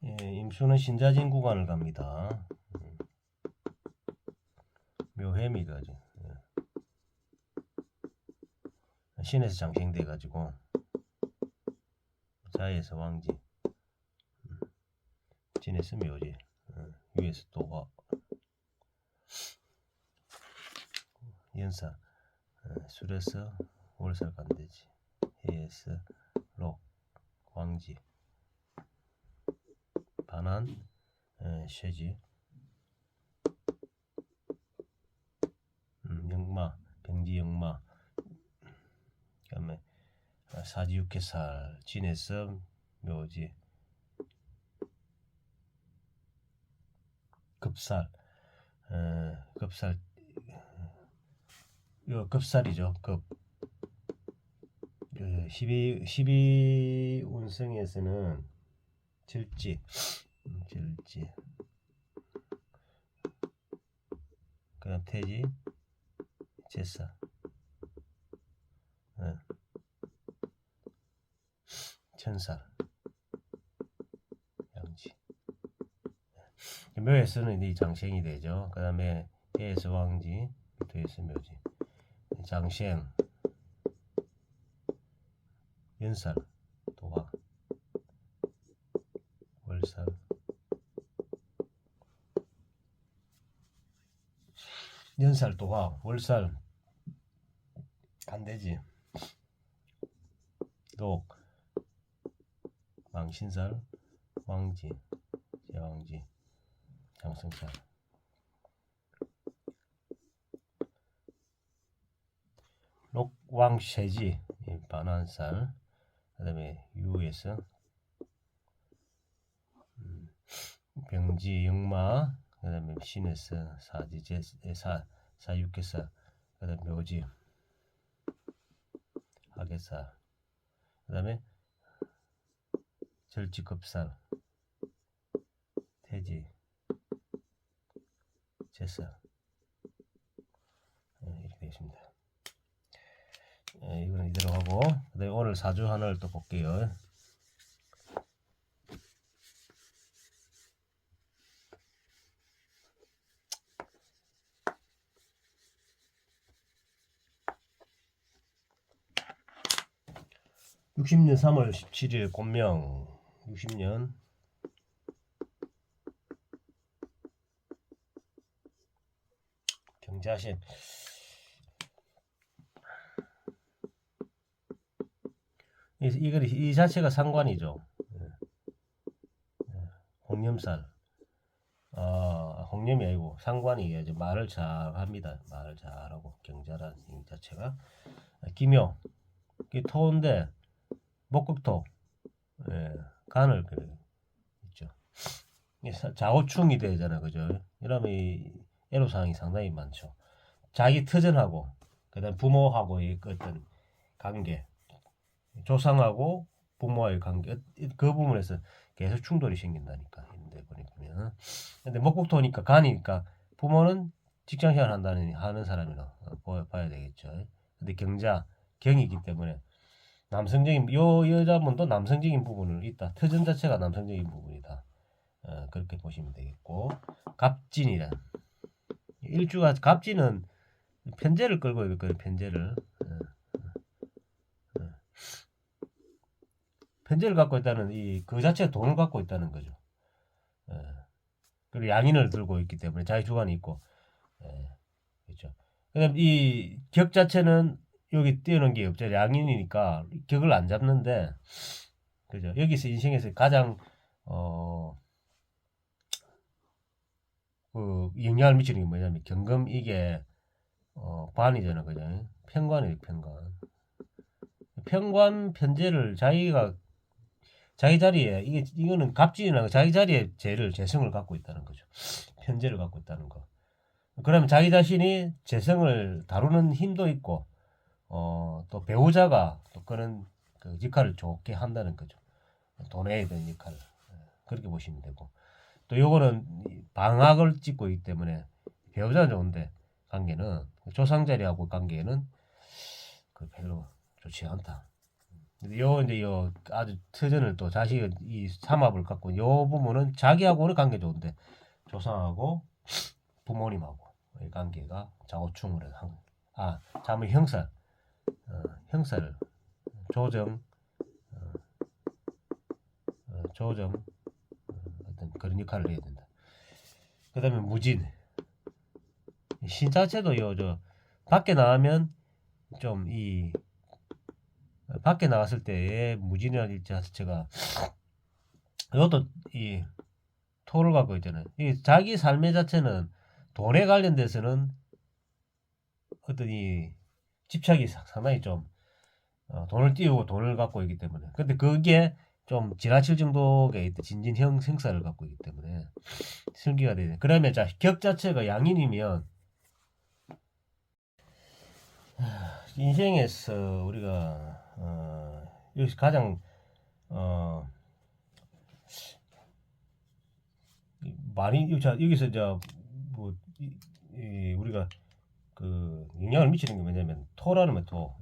임수는 신자진 구간을 갑니다. 묘해미가지. 신에서 장생돼 가지고 자에서 왕지, 진에서 묘지, 위에서 도화, 연사, 술에서 월살 간대지, 해에서 록, 왕지, 반한, 쇠지, 영마, 병지 영마, 그다음에 사지육해살, 진에서 묘지, 급살, 급살, 이거 급살이죠. 급. 12운성에서는 절지, 그다음 태지, 제사, 천살, 양지. 묘에서는 이 장생이 되죠. 그 다음에 해에서 왕지, 토에서 묘지, 장생, 연살, 도화, 월살, 연살, 도화, 월살, 간대지, 독, 망신살, 왕지, 제왕지, 장성살, 록왕쇠지, 반환살, 그 다음에 유에서 병지, 영마, 그 다음에 신에서 사지, 사육해살, 그 다음에 묘지, 하계살, 그 다음에 절지급살, 태지, 제살, 이렇게 되겠습니다. 이거는 이대로 하고, 그다음에 오늘 사주 하나를 또 볼게요. (60년 3월 17일) 곤명 60년 경자신. 이 자체가 상관이죠. 홍념살. 홍념이 아니고 상관이 이제 말을 잘 합니다. 말을 잘하고 경자라는 이 자체가. 기묘. 토인데 목극토. 간을 있죠. 좌우충이 되잖아, 그죠? 이러면 이 애로사항이 상당히 많죠. 자기 터전하고 그다음 부모하고의 어떤 관계, 조상하고 부모와의 관계, 그 부분에서 계속 충돌이 생긴다니까. 근데 보면, 근데 목국토니까 간이니까 부모는 직장생활 하는 사람이라 봐야 되겠죠. 근데 경자 경이기 때문에 남성적인 요 여자분도 남성적인 부분을 있다. 터전 자체가 남성적인 부분이다. 그렇게 보시면 되겠고, 갑진이란 일주가 갑진은 편제를 끌고 있거든요. 편제를. 편제를 갖고 있다는 그 자체가 돈을 갖고 있다는 거죠. 그리고 양인을 들고 있기 때문에 자기 주관이 있고, 그렇죠. 그다음 이 격 자체는 여기 띄어놓은 게 없죠. 양인이니까 격을 안 잡는데, 그죠. 여기서 인생에서 가장 그 영향을 미치는 게 뭐냐면 경금 이게 관이잖아, 그죠. 편관이에요, 편관. 편관 편제를 자기가 자기 자리에 이거는 갑진이나 자기 자리에 재성을 갖고 있다는 거죠. 편제를 갖고 있다는 거. 그러면 자기 자신이 재성을 다루는 힘도 있고, 또 배우자가 또 그런 그 역할을 좋게 한다는 거죠. 도내에 대한 역할을. 그렇게 보시면 되고, 또 요거는 방학을 찍고 있기 때문에 배우자는 좋은데 관계는 조상 자리하고 관계는 별로 좋지 않다. 요 이제 요 아주 터전을 또 자식의 이 삼합을 갖고 요 부분은 자기하고는 관계 좋은데 조상하고 부모님하고 이 관계가 좌우충을 자문 형사 형사를 조정 조정 어떤 그런 역할을 해야 된다. 그다음에 무진 신 자체도 요 밖에 나가면 좀 이 밖에 나갔을 때의 무진이라는 이 자체가 이것도 이 토를 갖고 있잖아요. 이 자기 삶의 자체는 돈에 관련돼서는 어떤 이 집착이 상당히 좀 돈을 띄우고 돈을 갖고 있기 때문에 근데 그게 좀 지나칠 정도의 진진 형사를 갖고 있기 때문에 슬기가 되네. 그러면 자 격 자체가 양인이면 인생에서 우리가 여기서 가장 많이 자 여기서 저뭐 우리가 그 영향을 미치는 게 뭐냐면 토라는 거 토.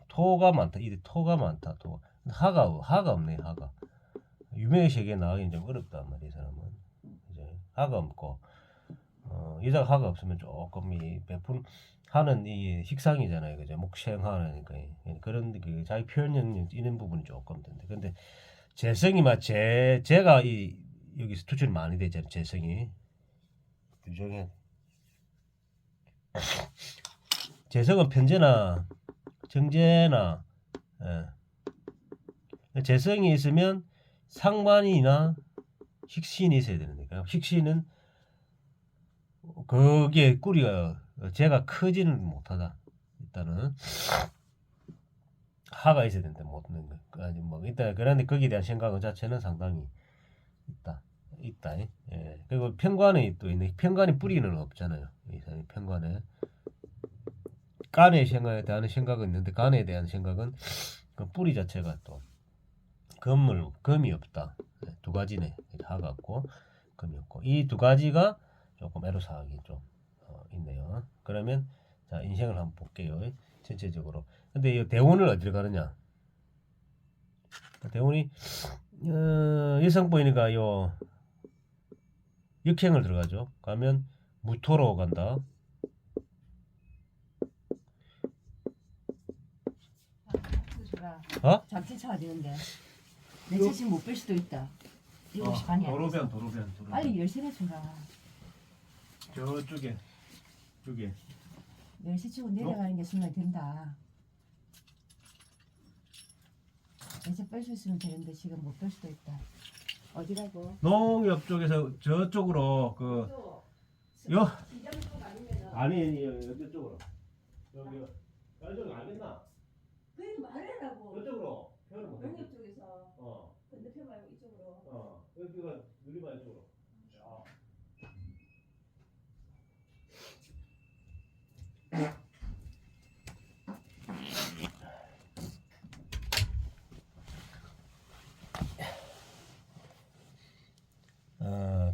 토가 많다. 이 토가 많다. 토. 하가 없네. 하가. 유명의 세계에 나가기는 좀 어렵단 말이야. 이 사람은. 이제 하가 없고 여자가 하가 없으면 조금 이 베푼 하는 이 식상이잖아요. 그죠? 목생하니까 그런 그 자기 표현 능력 이런 부분이 조금 된데. 근데 재성이 제가 이 여기서 투출이 많이 되잖아요. 재성이. 유정에 재성은 편제나 정제나 재성이 있으면 상만이나 식신이 있어야 되는데 식신은 그게 꾸리가 제가 크지는 못하다. 일단은 하가 있어야 되는데 못는 거. 아니 뭐 일단 그런데 거기에 대한 생각 자체는 상당히 있다. 예. 그리고 편관이 또 있네. 편관이 뿌리는 없잖아요. 이 사람이 편관에 간의 생각에 대한 생각은 있는데 간에 대한 생각은 그 뿌리 자체가 또 금이 없다. 두 가지네. 하가 없고 금이 없고 이 두 가지가 조금 애로사항이 좀 있네요. 그러면 자 인생을 한번 볼게요. 전체적으로. 근데 이 대운을 어디로 가느냐? 대운이 여성분이니까 요 육행을 들어가죠. 가면 무토로 간다. 잡지 쳐야 되는데 내 자식 못 뺄 수도 있다. 7시 반이 안 됐어. 도로변. 빨리 열쇠나 줘라. 저쪽에 10시 치고 내려가는 게 순간 된다. 열쇠 뺄 수 있으면 되는데 지금 못 뺄 수도 있다. 어디라고? 농협 쪽에서 저쪽으로 요 아니 이쪽으로 여기 저쪽 알겠나? 그래도 말해라고. 저쪽으로 표현을 못 농협 쪽에서 건너편 말고 이쪽으로. 여기가 누리마 이쪽으로.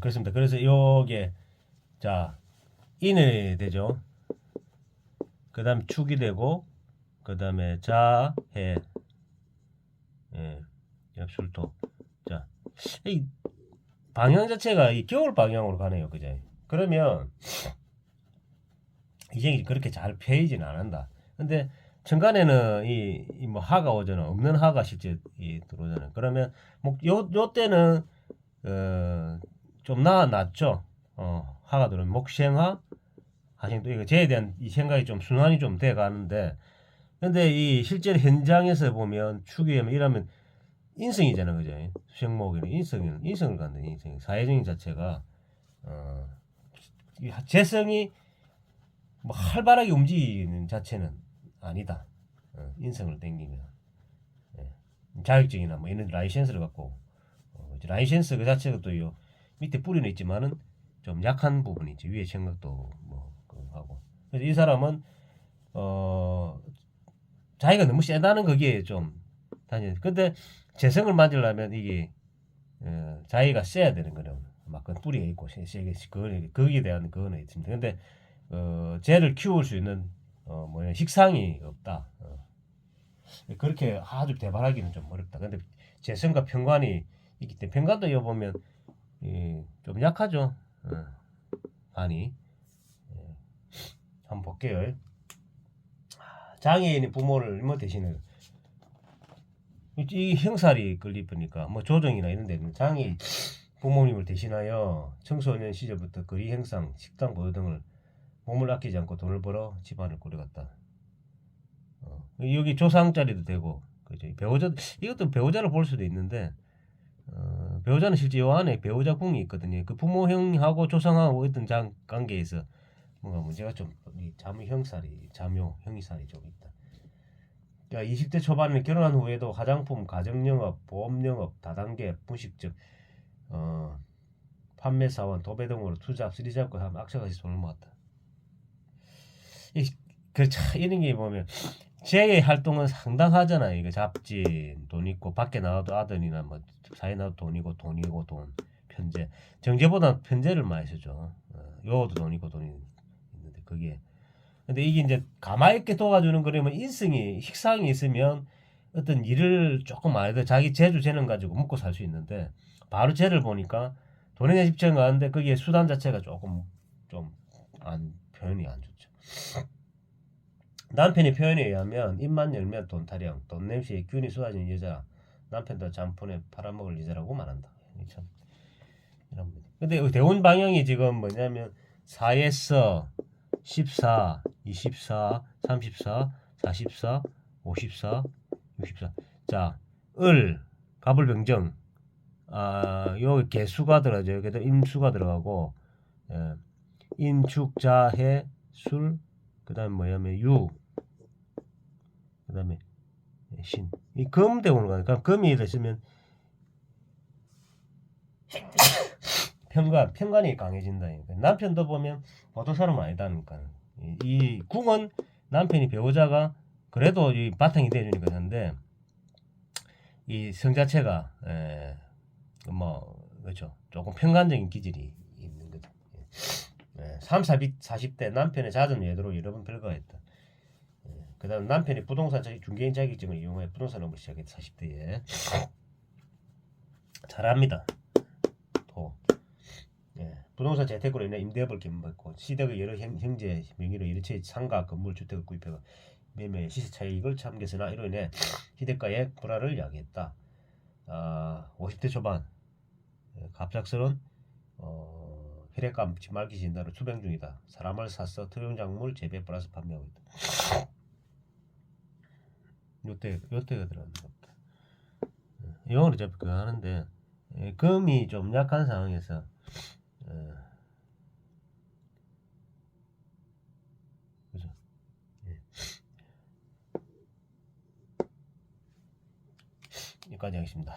그렇습니다. 그래서 요게 자 인이 되죠. 그 다음에 축이 되고 그 다음에 자해 역술토 자 이 방향 자체가 이 겨울 방향으로 가네요. 그죠? 그러면 이제 그렇게 잘 패이지는 않는다. 근데 천간에는 이 뭐 하가 오잖아. 없는 하가 실제 들어오잖아. 그러면 뭐 요 때는 좀 낫죠. 하가 들어오면 목생화 하생도 이거 제에 대한 이 생각이 좀 순환이 좀 돼 가는데 근데 이 실제로 현장에서 보면 축이면 이러면 인성이잖아. 그죠? 수생목에는 인성을 갖는 인성. 사회적인 자체가 재성이 뭐 활발하게 움직이는 자체는 아니다. 인성을 땡기면 자격증이나 뭐 이런 라이센스를 갖고 라이센스 그 자체가 또 요 밑에 뿌리는 있지만은 좀 약한 부분이 있지. 위에 생각도 뭐 하고. 그래서 이 사람은 자기가 너무 세다는 거기에 좀 다니. 근데 재성을 만들려면 이게 자기가 세야 되는 거는 막그 뿌리가 있고 세게 거기에 대한 그거는 있습니다. 근데 쟤를 키울 수 있는 뭐야 식상이 없다. 그렇게 아주 대발하기는 좀 어렵다. 근데 재성과 편관이 있기 때문에 편관도 이거 보면 좀 약하죠. 관이. 한번 볼게요. 장애인이 부모를 뭐 대신에 이 형살이 걸리니까 뭐 조정이나 이런 데는 장애인 부모님을 대신하여 청소년 시절부터 거리 행상, 식당 보호 등을 몸을 아끼지 않고 돈을 벌어 집안을 꾸려갔다. 여기 조상자리도 되고, 그죠? 배우자 이것도 배우자를 볼 수도 있는데 배우자는 실제 요 안에 배우자 궁이 있거든요. 그 부모형하고 조상하고 어떤 관계에서 뭔가 문제가 좀 자묘 형이살이 좀 있다. 그러니까 20대 초반에 결혼한 후에도 화장품, 가정영업, 보험영업, 다단계, 분식점, 판매사원, 도배 등으로 투잡, 쓰리잡고 하면 악착같이 돈을 모았다. 이런 게 보면 제 활동은 상당하잖아요. 이거 잡진 돈 있고 밖에 나와도 아들이나 뭐 사회 나와도 돈이고 돈 편제 정제보다 편제를 많이 쓰죠. 요것도 돈이고 돈이 있는데 그게 근데 이게 이제 가만히 있게 도와주는 거라면 인성이 식상이 있으면 어떤 일을 조금 많이 더 자기 재주 재능 가지고 먹고 살 수 있는데 바로 쟤를 보니까 돈에 대한 집착은 가는데 거기에 수단 자체가 조금 좀 표현이 안 좋죠. 남편의 표현에 의하면 입만 열면 돈 타령, 돈 냄새에 균이 쏟아지는 여자, 남편도 잠폰에 팔아먹을 여자라고 말한다. 참 이런 거. 근데 대운 방향이 지금 뭐냐면 4에서 14, 24, 34, 44, 54, 64. 자, 을, 갑을병정. 요 개수가 들어가죠. 여기도 임수가 들어가고, 인축자해, 술, 그 다음에 뭐냐면 유, 그 다음에 신. 이 금 대운을 가니까 금이 있으면 편관이 강해진다. 남편도 보면 보통 사람 아니다니까. 이 궁은 남편이 배우자가 그래도 이 바탕이 돼주니까 하는데 이 성 자체가 뭐 그렇죠. 조금 편관적인 기질이 있는 거죠. 40대 남편의 잦은 외도로 여러 번 별거했다. 그 다음 남편이 부동산 중개인 자격증을 이용해 부동산 업을 시작했다. 40대에 잘합니다. 부동산 재테크로 인해 임대업을 겸받고 시댁의 여러 형제 명의로 여러 채의 상가, 건물, 주택을 구입해 매매 시세 차익을 참겠으나 이로 인해 시댁과의 불화를 야기했다. 50대 초반 갑작스런 혈액감 말기 진단을 투병 중이다. 사람을 사서 특용작물 재배 플러스 판매하고 있다. 요때가 들어간다. 영어로 어차피 그거 하는데 금이 좀 약한 상황에서 그죠? 여기까지 하겠습니다.